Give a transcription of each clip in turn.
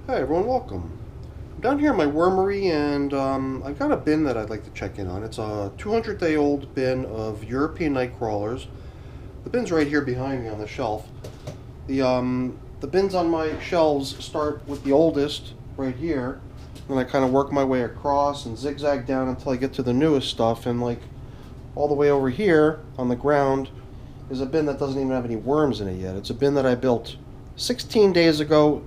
Hi everyone, welcome. I'm down here in my wormery and I've got a bin that I'd like to check in on. It's a 200-day-old bin of European nightcrawlers. The bin's right here behind me on the shelf. The bins on my shelves start with the oldest right here, and I kind of work my way across and zigzag down until I get to the newest stuff, and like all the way over here on the ground is a bin that doesn't even have any worms in it yet. It's a bin that I built 16 days ago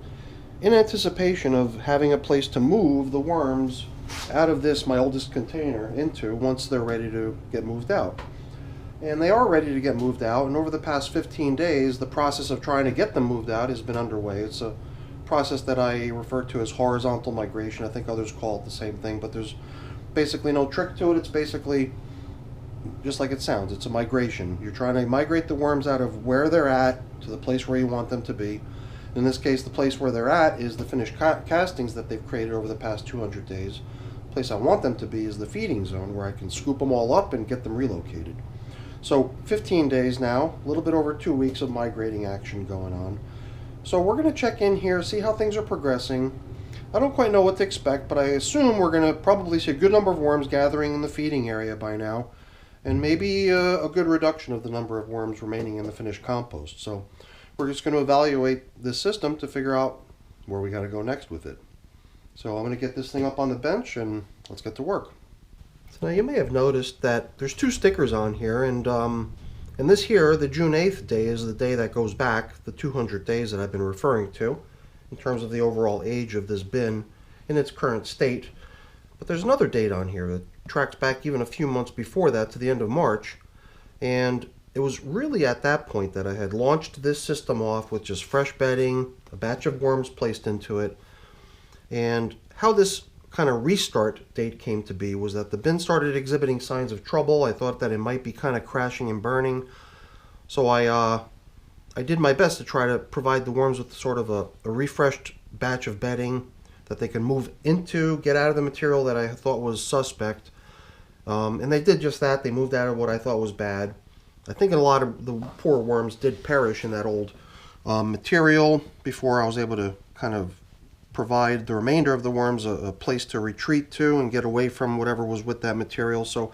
in anticipation of having a place to move the worms out of this, my oldest container, into once they're ready to get moved out. And they are ready to get moved out, and over the past 15 days, the process of trying to get them moved out has been underway. It's a process that I refer to as horizontal migration. I think others call it the same thing, but there's basically no trick to it. It's basically just like it sounds. It's a migration. You're trying to migrate the worms out of where they're at to the place where you want them to be. In this case, the place where they're at is the finished castings that they've created over the past 200 days. The place I want them to be is the feeding zone, where I can scoop them all up and get them relocated. So 15 days now, a little bit over 2 weeks of migrating action going on. So we're going to check in here, see how things are progressing. I don't quite know what to expect, but I assume we're going to probably see a good number of worms gathering in the feeding area by now, and maybe a good reduction of the number of worms remaining in the finished compost. So we're just going to evaluate this system to figure out where we got to go next with it. So I'm going to get this thing up on the bench and let's get to work. So now you may have noticed that there's two stickers on here, and this here, the June 8th day, is the day that goes back the 200 days that I've been referring to in terms of the overall age of this bin in its current state. But there's another date on here that tracks back even a few months before that to the end of March, and it was really at that point that I had launched this system off with just fresh bedding, a batch of worms placed into it. And how this kind of restart date came to be was that the bin started exhibiting signs of trouble. I thought that it might be kind of crashing and burning. So I did my best to try to provide the worms with sort of a refreshed batch of bedding that they can move into, get out of the material that I thought was suspect. And they did just that. They moved out of what I thought was bad. I think a lot of the poor worms did perish in that old material before I was able to kind of provide the remainder of the worms a place to retreat to and get away from whatever was with that material. So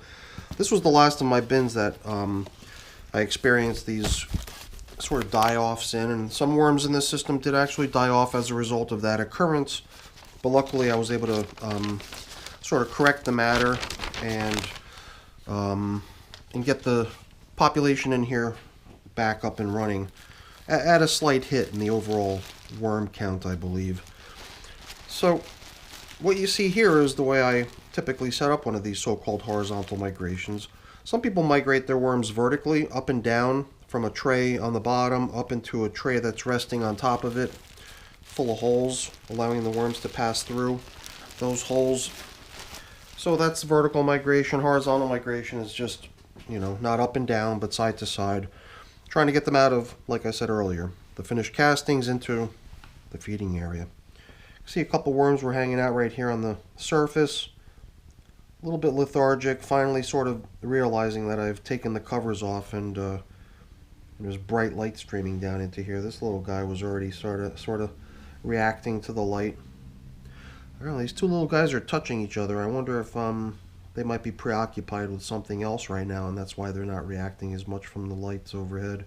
this was the last of my bins that I experienced these sort of die-offs in, and some worms in this system did actually die off as a result of that occurrence. But luckily I was able to sort of correct the matter and get the population in here back up and running at a slight hit in the overall worm count, I believe. So what you see here is the way I typically set up one of these so-called horizontal migrations. Some people migrate their worms vertically, up and down from a tray on the bottom up into a tray that's resting on top of it, full of holes, allowing the worms to pass through those holes. So that's vertical migration. Horizontal migration is just, not up and down, but side to side. Trying to get them out of, like I said earlier, the finished castings into the feeding area. See a couple worms were hanging out right here on the surface. A little bit lethargic, finally sort of realizing that I've taken the covers off, and there's bright light streaming down into here. This little guy was already sort of reacting to the light. I don't know, these two little guys are touching each other. I wonder if they might be preoccupied with something else right now, and that's why they're not reacting as much from the lights overhead.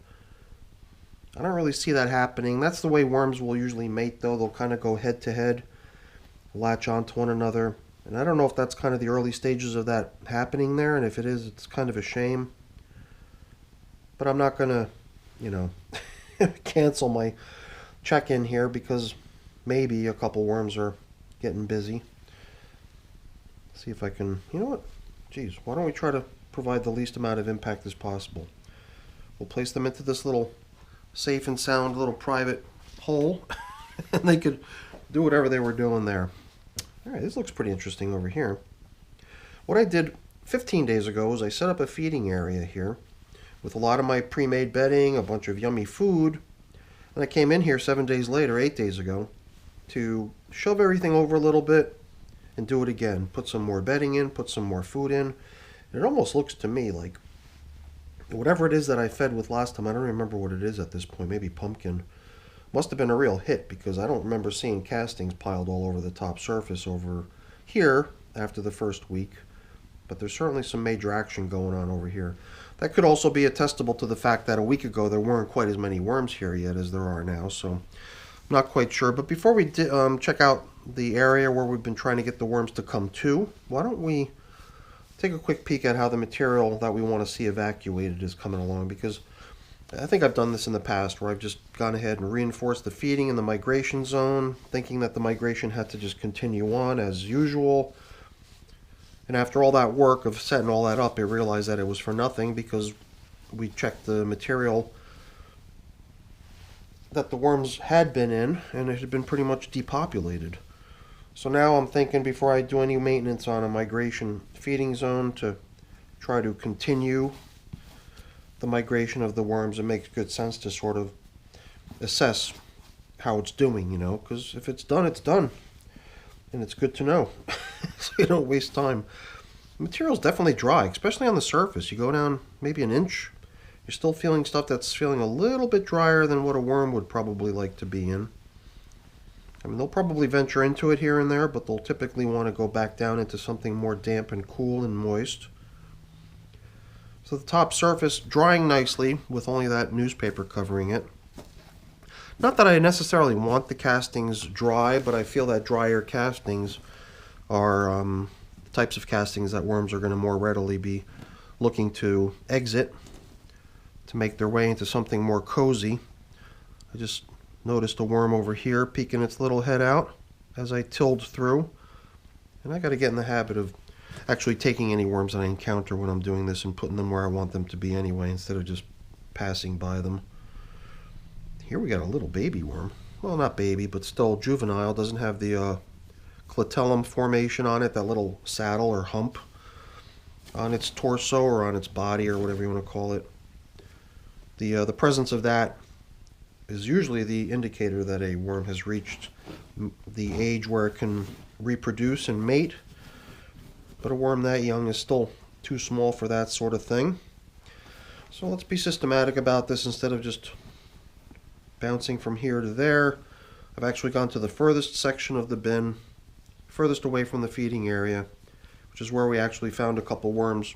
I don't really see that happening. That's the way worms will usually mate, though. They'll kind of go head to head, latch onto one another. And I don't know if that's kind of the early stages of that happening there, and if it is, it's kind of a shame. But I'm not going to, cancel my check-in here because maybe a couple worms are getting busy. See if I can, geez, why don't we try to provide the least amount of impact as possible. We'll place them into this little safe and sound little private hole, and they could do whatever they were doing there. Alright, this looks pretty interesting over here. What I did 15 days ago was I set up a feeding area here with a lot of my pre-made bedding, a bunch of yummy food, and I came in here 7 days later, 8 days ago, to shove everything over a little bit and do it again. Put some more bedding in, put some more food in. And it almost looks to me like whatever it is that I fed with last time, I don't remember what it is at this point, maybe pumpkin. Must have been a real hit because I don't remember seeing castings piled all over the top surface over here after the first week. But there's certainly some major action going on over here. That could also be attestable to the fact that a week ago there weren't quite as many worms here yet as there are now, so I'm not quite sure. But before we check out the area where we've been trying to get the worms to come to, why don't we take a quick peek at how the material that we want to see evacuated is coming along, because I think I've done this in the past where I've just gone ahead and reinforced the feeding in the migration zone, thinking that the migration had to just continue on as usual. And after all that work of setting all that up, I realized that it was for nothing because we checked the material that the worms had been in and it had been pretty much depopulated. So now I'm thinking before I do any maintenance on a migration feeding zone to try to continue the migration of the worms, it makes good sense to sort of assess how it's doing, you know, because if it's done, it's done. And it's good to know, so you don't waste time. The material's definitely dry, especially on the surface. You go down maybe an inch, you're still feeling stuff that's feeling a little bit drier than what a worm would probably like to be in. I mean, they'll probably venture into it here and there, but they'll typically want to go back down into something more damp and cool and moist. So the top surface drying nicely with only that newspaper covering it. Not that I necessarily want the castings dry, but I feel that drier castings are the types of castings that worms are going to more readily be looking to exit to make their way into something more cozy. I just noticed a worm over here peeking its little head out as I tilled through. And I got to get in the habit of actually taking any worms that I encounter when I'm doing this and putting them where I want them to be anyway, instead of just passing by them. Here we got a little baby worm. Well, not baby, but still juvenile. Doesn't have the clitellum formation on it, that little saddle or hump on its torso or on its body or whatever you want to call it. The presence of that is usually the indicator that a worm has reached the age where it can reproduce and mate. But a worm that young is still too small for that sort of thing. So let's be systematic about this instead of just bouncing from here to there. I've actually gone to the furthest section of the bin, furthest away from the feeding area, which is where we actually found a couple worms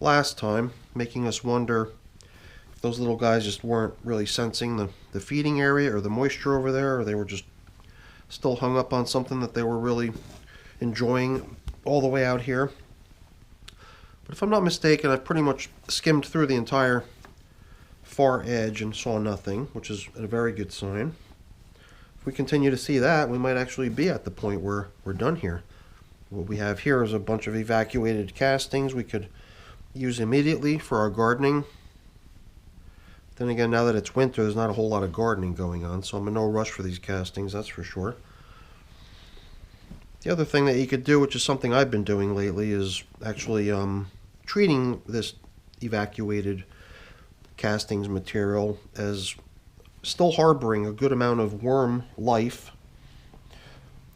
last time, making us wonder if those little guys just weren't really sensing the feeding area or the moisture over there, or they were just still hung up on something that they were really enjoying all the way out here. But if I'm not mistaken, I've pretty much skimmed through the entire far edge and saw nothing, which is a very good sign. If we continue to see that, we might actually be at the point where we're done here. What we have here is a bunch of evacuated castings we could use immediately for our gardening. Then again, now that it's winter, there's not a whole lot of gardening going on, so I'm in no rush for these castings, that's for sure. The other thing that you could do, which is something I've been doing lately, is actually treating this evacuated castings material as still harboring a good amount of worm life,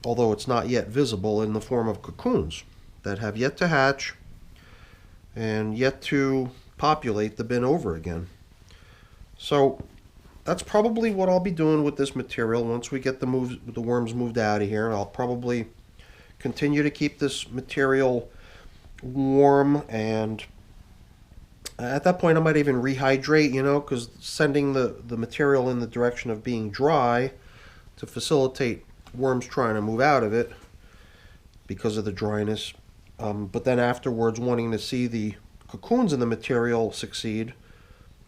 although it's not yet visible, in the form of cocoons that have yet to hatch and yet to populate the bin over again. So that's probably what I'll be doing with this material once we get the worms moved out of here. I'll probably continue to keep this material warm, and at that point I might even rehydrate, you know, because sending the material in the direction of being dry to facilitate worms trying to move out of it because of the dryness, but then afterwards wanting to see the cocoons in the material succeed,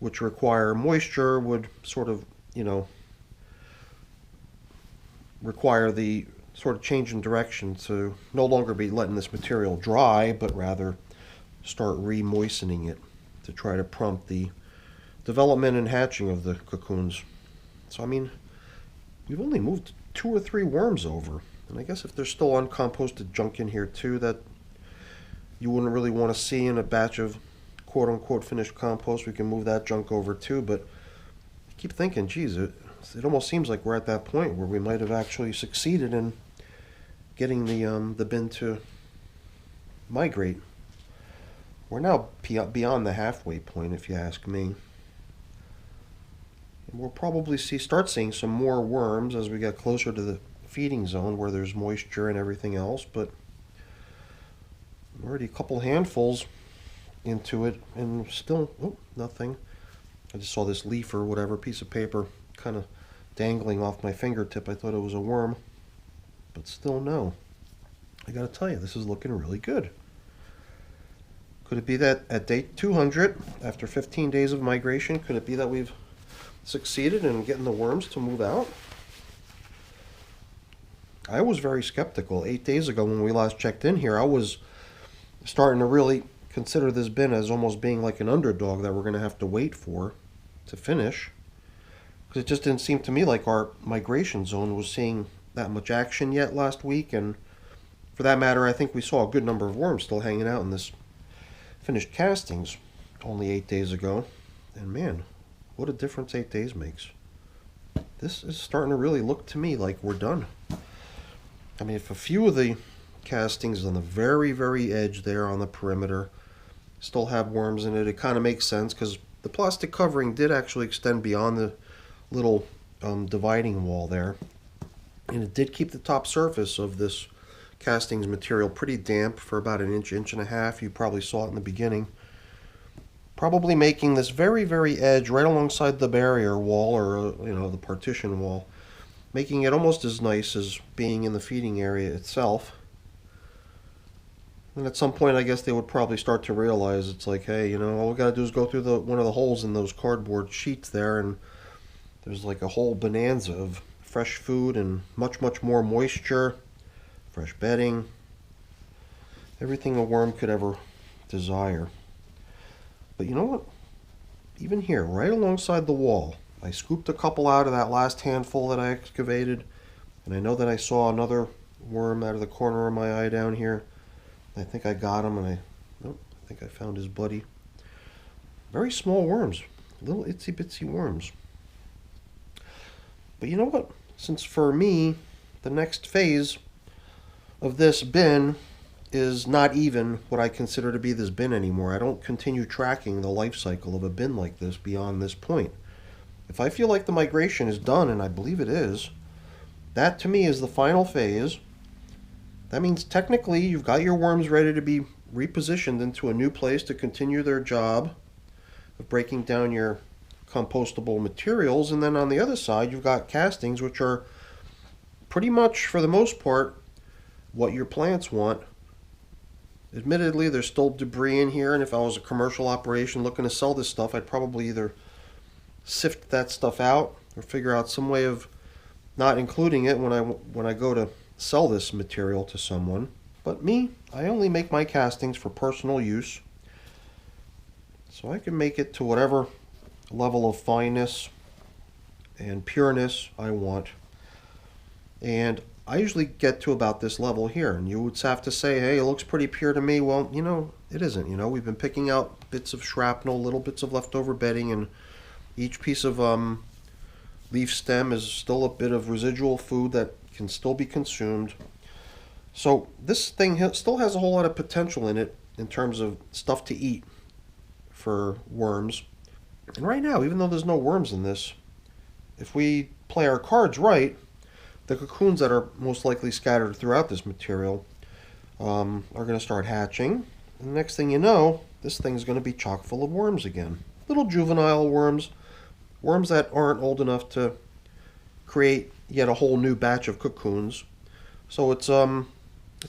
which require moisture, would sort of, you know, require the sort of change in direction to no longer be letting this material dry, but rather start re-moistening it to try to prompt the development and hatching of the cocoons. So I mean, we've only moved 2 or 3 worms over, and I guess if there's still uncomposted junk in here too that you wouldn't really want to see in a batch of quote-unquote finished compost, we can move that junk over too. But I keep thinking, geez, it almost seems like we're at that point where we might have actually succeeded in getting the bin to migrate. We're now beyond the halfway point, if you ask me. We'll probably start seeing some more worms as we get closer to the feeding zone where there's moisture and everything else, but already a couple handfuls into it and still nothing. I just saw this leaf or whatever, piece of paper, kind of dangling off my fingertip. I thought it was a worm, but still no. I gotta tell you, this is looking really good. Could it be that at day 200, after 15 days of migration, could it be that we've succeeded in getting the worms to move out? I was very skeptical 8 days ago when we last checked in here. I was starting to really consider this bin as almost being like an underdog that we're going to have to wait for to finish, because it just didn't seem to me like our migration zone was seeing that much action yet last week. And for that matter, I think we saw a good number of worms still hanging out in this finished castings only 8 days ago. And man, what a difference 8 days makes. This is starting to really look to me like we're done. I mean, if a few of the castings on the very, very edge there on the perimeter still have worms in it, it kind of makes sense because the plastic covering did actually extend beyond the little dividing wall there. And it did keep the top surface of this castings material pretty damp for about an inch, inch and a half. You probably saw it in the beginning. Probably making this very, very edge right alongside the barrier wall, or the partition wall, making it almost as nice as being in the feeding area itself. And at some point, I guess they would probably start to realize it's like, hey, all we gotta do is go through one of the holes in those cardboard sheets there, and there's like a whole bonanza of fresh food and much, much more moisture, fresh bedding, everything a worm could ever desire. But you know what? Even here, right alongside the wall, I scooped a couple out of that last handful that I excavated, and I know that I saw another worm out of the corner of my eye down here. I think I got him, and I think I found his buddy. Very small worms, little itsy bitsy worms. But you know what? Since for me, the next phase of this bin is not even what I consider to be this bin anymore. I don't continue tracking the life cycle of a bin like this beyond this point. If I feel like the migration is done, and I believe it is, that to me is the final phase. That means technically you've got your worms ready to be repositioned into a new place to continue their job of breaking down your compostable materials. And then on the other side, you've got castings, which are pretty much, for the most part, what your plants want. Admittedly, there's still debris in here, and if I was a commercial operation looking to sell this stuff, I'd probably either sift that stuff out or figure out some way of not including it when I go to sell this material to someone. But me, I only make my castings for personal use, so I can make it to whatever level of fineness and pureness I want. And I usually get to about this level here, and you would have to say, hey, it looks pretty pure to me. Well, it isn't. We've been picking out bits of shrapnel, little bits of leftover bedding, and each piece of leaf stem is still a bit of residual food that can still be consumed. So this thing still has a whole lot of potential in it in terms of stuff to eat for worms. And right now, even though there's no worms in this, if we play our cards right, the cocoons that are most likely scattered throughout this material are going to start hatching. And the next thing you know, this thing's going to be chock full of worms again. Little juvenile worms, worms that aren't old enough to create yet a whole new batch of cocoons. So it's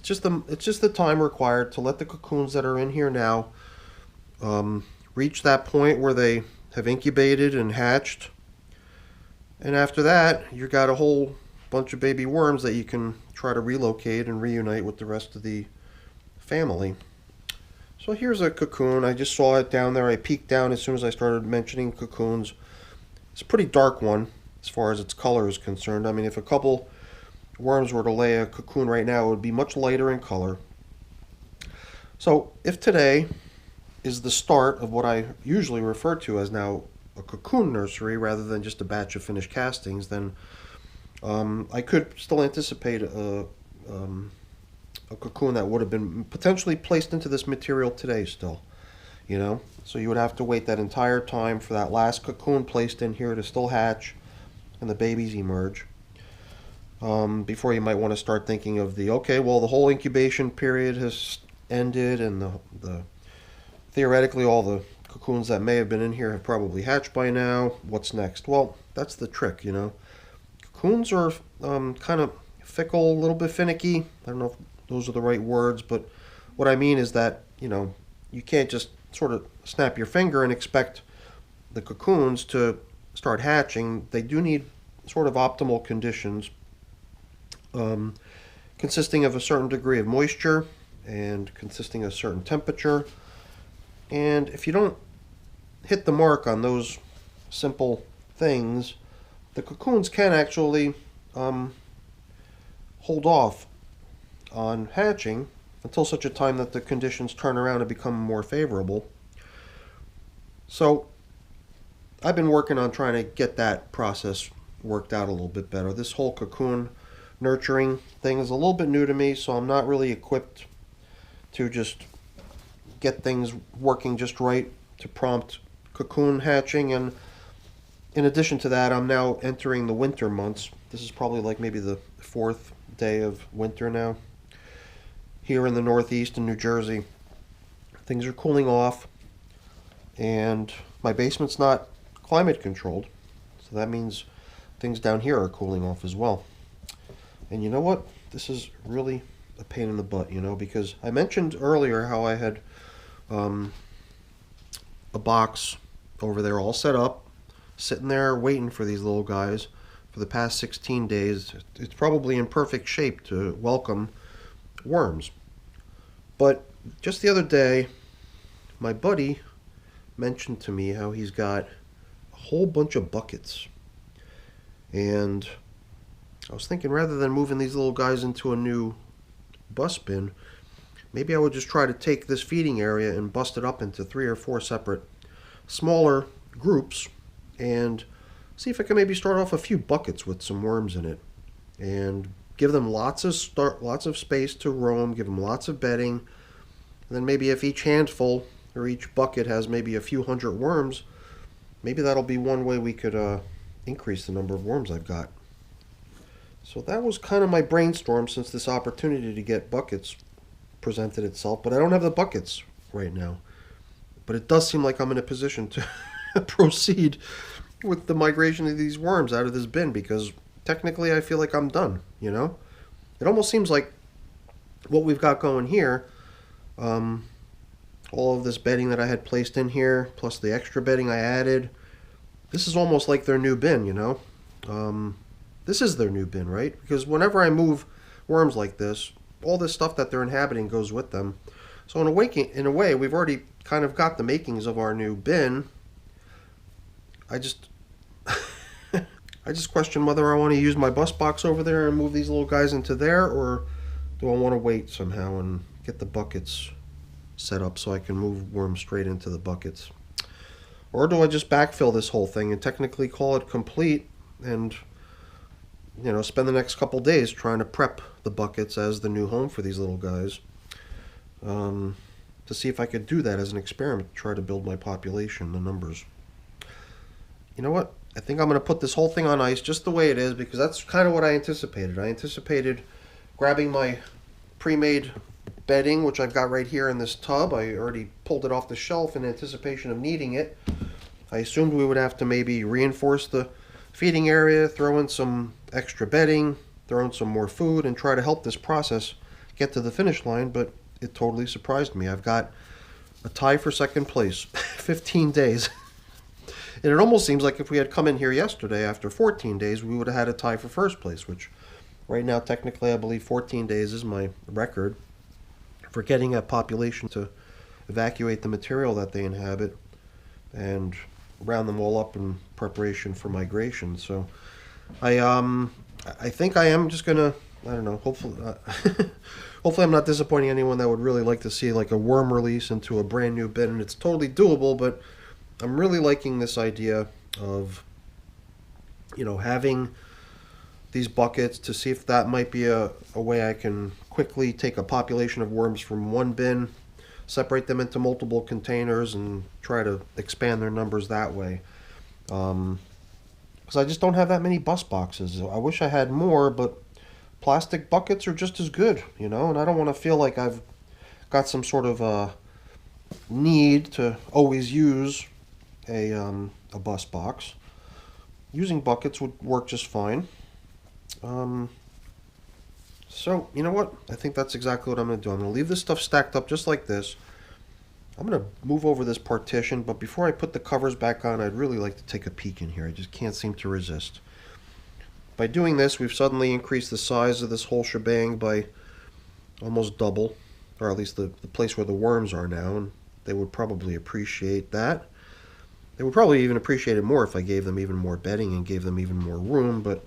just the time required to let the cocoons that are in here now reach that point where they have incubated and hatched. And after that, you've got a whole bunch of baby worms that you can try to relocate and reunite with the rest of the family. So here's a cocoon. I just saw it down there. I peeked down as soon as I started mentioning cocoons. It's a pretty dark one as far as its color is concerned. I mean, if a couple worms were to lay a cocoon right now, it would be much lighter in color. So if today is the start of what I usually refer to as now a cocoon nursery rather than just a batch of finished castings, then I could still anticipate a cocoon that would have been potentially placed into this material today still. you know. So you would have to wait that entire time for that last cocoon placed in here to still hatch and the babies emerge. Before you might want to start thinking of okay, well, the whole incubation period has ended, and the theoretically all the cocoons that may have been in here have probably hatched by now. What's next? Well, that's the trick, you know. Cocoons are kind of fickle, a little bit finicky. I don't know if those are the right words, but what I mean is that, you know, you can't just sort of snap your finger and expect the cocoons to start hatching. They do need sort of optimal conditions, consisting of a certain degree of moisture and consisting of a certain temperature. And if you don't hit the mark on those simple things, the cocoons can actually hold off on hatching until such a time that the conditions turn around and become more favorable. So I've been working on trying to get that process worked out a little bit better. This whole cocoon nurturing thing is a little bit new to me, so I'm not really equipped to just get things working just right to prompt cocoon hatching. And in addition to that, I'm now entering the winter months. This is probably like maybe the 4th day of winter now here in the Northeast in New Jersey. Things are cooling off, and my basement's not climate controlled, so that means things down here are cooling off as well. And you know what? This is really a pain in the butt, you know, because I mentioned earlier how I had a box over there all set up, sitting there waiting for these little guys for the past 16 days. It's probably in perfect shape to welcome worms. But just the other day, my buddy mentioned to me how he's got a whole bunch of buckets. And I was thinking, rather than moving these little guys into a new bus bin, maybe I would just try to take this feeding area and bust it up into 3 or 4 separate smaller groups and see if I can maybe start off a few buckets with some worms in it and give them lots of space to roam, give them lots of bedding, and then maybe if each handful or each bucket has maybe a few hundred worms, maybe that'll be one way we could increase the number of worms I've got. So that was kind of my brainstorm since this opportunity to get buckets presented itself, but I don't have the buckets right now. But it does seem like I'm in a position to proceed with the migration of these worms out of this bin, because technically I feel like I'm done, you know? It almost seems like what we've got going here, all of this bedding that I had placed in here, plus the extra bedding I added, this is almost like their new bin, you know? This is their new bin, right? Because whenever I move worms like this, all this stuff that they're inhabiting goes with them. So in a way, we've already kind of got the makings of our new bin. I just question whether I want to use my bus box over there and move these little guys into there, or do I want to wait somehow and get the buckets set up so I can move worms straight into the buckets. Or do I just backfill this whole thing and technically call it complete and, you know, spend the next couple days trying to prep the buckets as the new home for these little guys, to see if I could do that as an experiment, to try to build my population, the numbers. You know what? I think I'm going to put this whole thing on ice just the way it is, because that's kind of what I anticipated. I anticipated grabbing my pre-made bedding, which I've got right here in this tub. I already pulled it off the shelf in anticipation of needing it. I assumed we would have to maybe reinforce the feeding area, throw in some extra bedding, throw in some more food, and try to help this process get to the finish line, but it totally surprised me. I've got a tie for second place, 15 days. And it almost seems like if we had come in here yesterday after 14 days, we would have had a tie for first place, which right now, technically, I believe 14 days is my record for getting a population to evacuate the material that they inhabit and round them all up in preparation for migration. So I think I am just gonna, I don't know, hopefully hopefully I'm not disappointing anyone that would really like to see like a worm release into a brand new bin, and it's totally doable. But I'm really liking this idea of, you know, having these buckets to see if that might be a way I can quickly take a population of worms from one bin, separate them into multiple containers and try to expand their numbers that way. Because I just don't have that many bus boxes. I wish I had more, but plastic buckets are just as good, you know, and I don't want to feel like I've got some sort of need to always use a bus box. Using buckets would work just fine. So, you know what? I think that's exactly what I'm going to do. I'm going to leave this stuff stacked up just like this. I'm going to move over this partition, but before I put the covers back on, I'd really like to take a peek in here. I just can't seem to resist. By doing this, we've suddenly increased the size of this whole shebang by almost double, or at least the place where the worms are now, and they would probably appreciate that. They would probably even appreciate it more if I gave them even more bedding and gave them even more room, but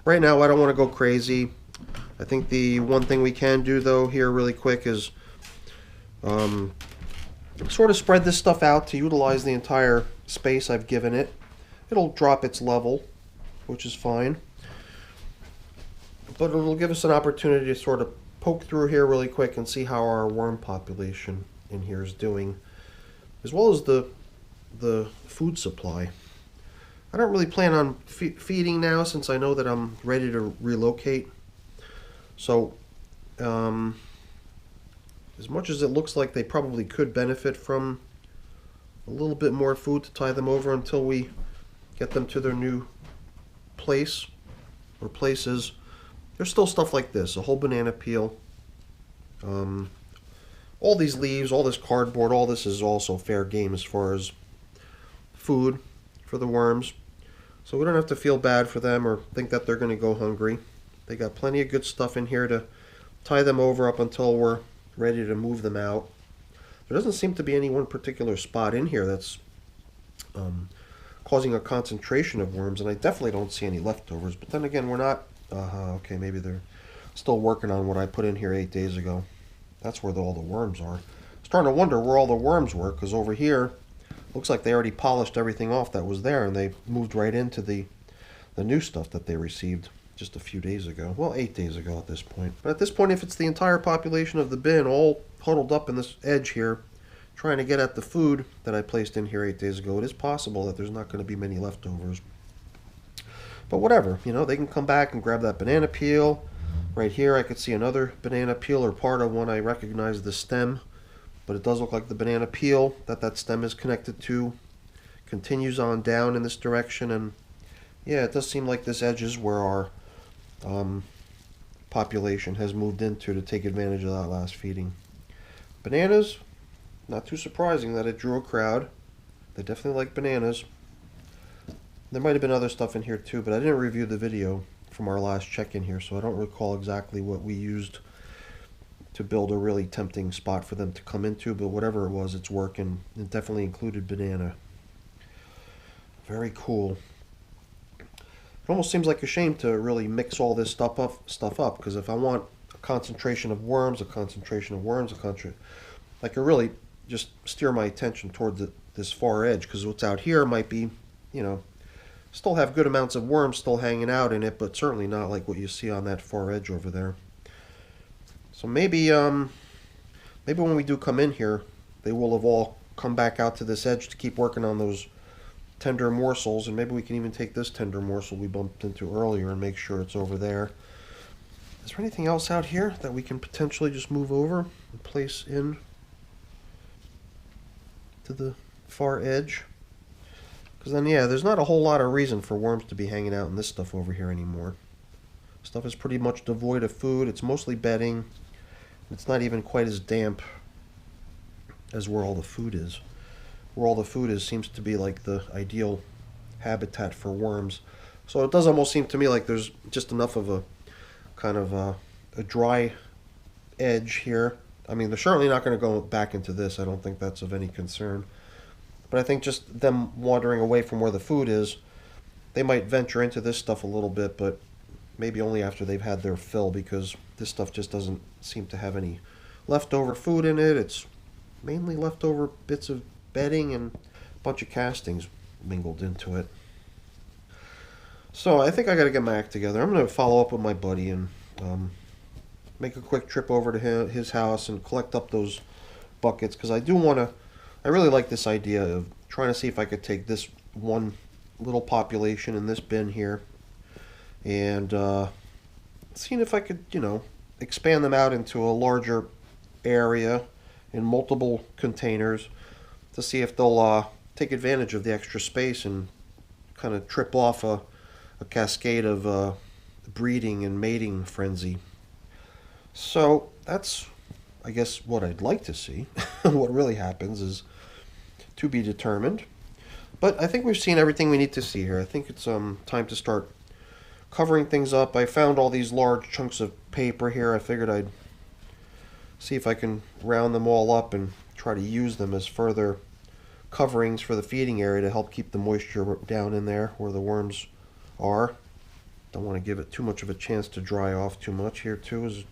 right now I don't want to go crazy. I think the one thing we can do, though, here really quick is sort of spread this stuff out to utilize the entire space I've given it. It'll drop its level, which is fine. But it'll give us an opportunity to sort of poke through here really quick and see how our worm population in here is doing, as well as the food supply. I don't really plan on feeding now since I know that I'm ready to relocate. So, as much as it looks like they probably could benefit from a little bit more food to tide them over until we get them to their new place or places, there's still stuff like this, a whole banana peel, all these leaves, all this cardboard, all this is also fair game as far as food for the worms. So we don't have to feel bad for them or think that they're going to go hungry. They got plenty of good stuff in here to tie them over up until we're ready to move them out. There doesn't seem to be any one particular spot in here that's causing a concentration of worms, and I definitely don't see any leftovers. But then again, we're not... okay, maybe they're still working on what I put in here 8 days ago. That's where all the worms are. I'm starting to wonder where all the worms were, because over here, looks like they already polished everything off that was there, and they moved right into the new stuff that they received just a few days ago. Well, 8 days ago at this point. But at this point, if it's the entire population of the bin all huddled up in this edge here, trying to get at the food that I placed in here 8 days ago, it is possible that there's not going to be many leftovers. But whatever, you know, they can come back and grab that banana peel. Right here, I could see another banana peel, or part of one. I recognize the stem, but it does look like the banana peel that stem is connected to continues on down in this direction, and yeah, it does seem like this edge is where our population has moved into to take advantage of that last feeding. Bananas, not too surprising that it drew a crowd. They definitely like bananas. There might have been other stuff in here too, but I didn't review the video from our last check-in here, so I don't recall exactly what we used to build a really tempting spot for them to come into, but whatever it was, it's working. It definitely included banana. Very cool. It almost seems like a shame to really mix all this stuff up, because if I want a concentration of worms, I could really just steer my attention towards this far edge, because what's out here might be, you know, still have good amounts of worms still hanging out in it, but certainly not like what you see on that far edge over there. So maybe when we do come in here, they will have all come back out to this edge to keep working on those tender morsels, and maybe we can even take this tender morsel we bumped into earlier and make sure it's over there. Is there anything else out here that we can potentially just move over and place in to the far edge? Because then, yeah, there's not a whole lot of reason for worms to be hanging out in this stuff over here anymore. Stuff is pretty much devoid of food. It's mostly bedding. It's not even quite as damp as where all the food is. Where all the food is seems to be like the ideal habitat for worms. So it does almost seem to me like there's just enough of a kind of a dry edge here. I mean, they're certainly not going to go back into this. I don't think that's of any concern. But I think just them wandering away from where the food is, they might venture into this stuff a little bit, but maybe only after they've had their fill, because this stuff just doesn't seem to have any leftover food in it. It's mainly leftover bits of bedding and a bunch of castings mingled into it. So I think I got to get my act together. I'm going to follow up with my buddy and make a quick trip over to his house and collect up those buckets because I do want to, I really like this idea of trying to see if I could take this one little population in this bin here and seeing if I could, expand them out into a larger area in multiple containers to see if they'll take advantage of the extra space and kind of trip off a cascade of breeding and mating frenzy. So that's, I guess, what I'd like to see. What really happens is to be determined. But I think we've seen everything we need to see here. I think it's time to start covering things up. I found all these large chunks of paper here. I figured I'd see if I can round them all up and try to use them as further coverings for the feeding area to help keep the moisture down in there where the worms are. Don't want to give it too much of a chance to dry off too much. Here too is a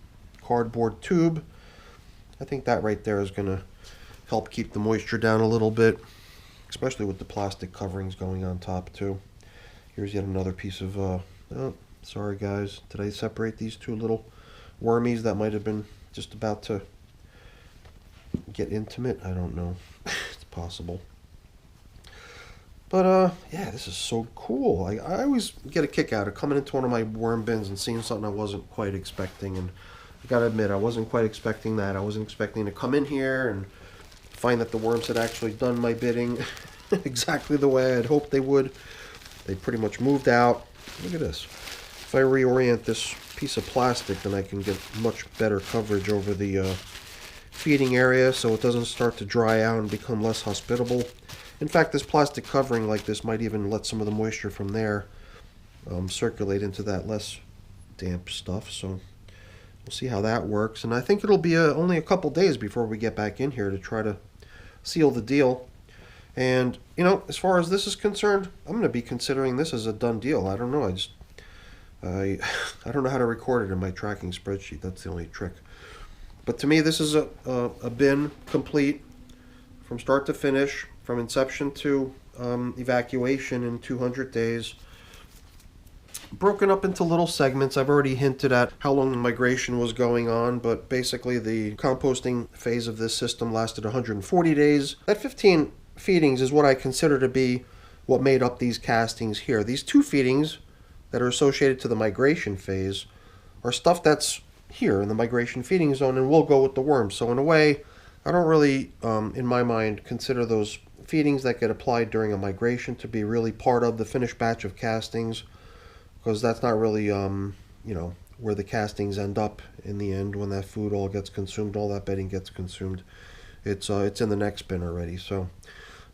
cardboard tube. I think that right there is going to help keep the moisture down a little bit, especially with the plastic coverings going on top too. Here's yet another piece of, oh, sorry guys, did I separate these two little wormies that might have been just about to get intimate? I don't know. It's possible. But yeah, this is so cool. I always get a kick out of coming into one of my worm bins and seeing something I wasn't quite expecting. And I gotta admit, I wasn't quite expecting that. I wasn't expecting to come in here and find that the worms had actually done my bidding exactly the way I'd hoped they would. They pretty much moved out. Look at this. If I reorient this piece of plastic, then I can get much better coverage over the feeding area so it doesn't start to dry out and become less hospitable. In fact, this plastic covering like this might even let some of the moisture from there circulate into that less damp stuff. So we'll see how that works. And I think it'll be only a couple days before we get back in here to try to seal the deal. And, as far as this is concerned, I'm going to be considering this as a done deal. I don't know. I don't know how to record it in my tracking spreadsheet. That's the only trick. But to me, this is a bin complete from start to finish, from inception to evacuation in 200 days. Broken up into little segments. I've already hinted at how long the migration was going on, but basically the composting phase of this system lasted 140 days. That 15 feedings is what I consider to be what made up these castings here. These 2 feedings that are associated to the migration phase are stuff that's here in the migration feeding zone and will go with the worms. So in a way, I don't really, in my mind, consider those feedings that get applied during a migration to be really part of the finished batch of castings, because that's not really, where the castings end up in the end when that food all gets consumed, all that bedding gets consumed. It's in the next bin already. So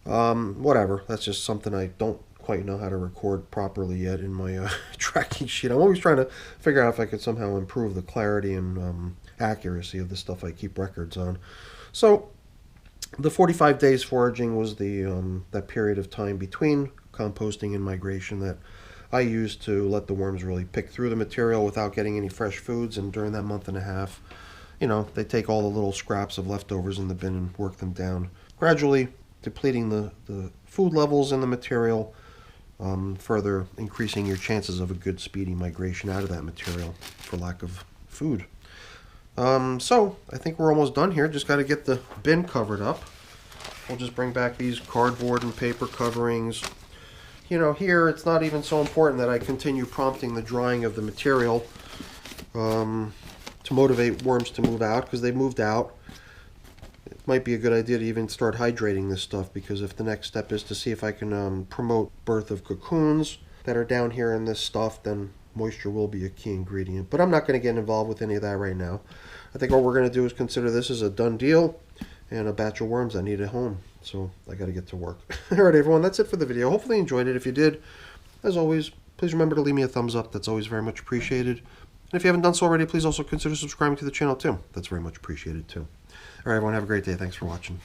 whatever. That's just something I don't quite know how to record properly yet in my tracking sheet. I'm always trying to figure out if I could somehow improve the clarity and accuracy of the stuff I keep records on. So the 45 days foraging was the that period of time between composting and migration that I used to let the worms really pick through the material without getting any fresh foods. And during that month and a half, they take all the little scraps of leftovers in the bin and work them down, gradually depleting the food levels in the material, further increasing your chances of a good speedy migration out of that material for lack of food. So I think we're almost done here. Just got to get the bin covered up. We'll just bring back these cardboard and paper coverings. Here it's not even so important that I continue prompting the drying of the material to motivate worms to move out, because they've moved out. It might be a good idea to even start hydrating this stuff, because if the next step is to see if I can promote birth of cocoons that are down here in this stuff, then moisture will be a key ingredient. But I'm not going to get involved with any of that right now. I think all we're going to do is consider this as a done deal and a batch of worms I need at home. So I got to get to work. All right, everyone, that's it for the video. Hopefully you enjoyed it. If you did, as always, please remember to leave me a thumbs up. That's always very much appreciated. And if you haven't done so already, please also consider subscribing to the channel too. That's very much appreciated too. All right, everyone, have a great day. Thanks for watching.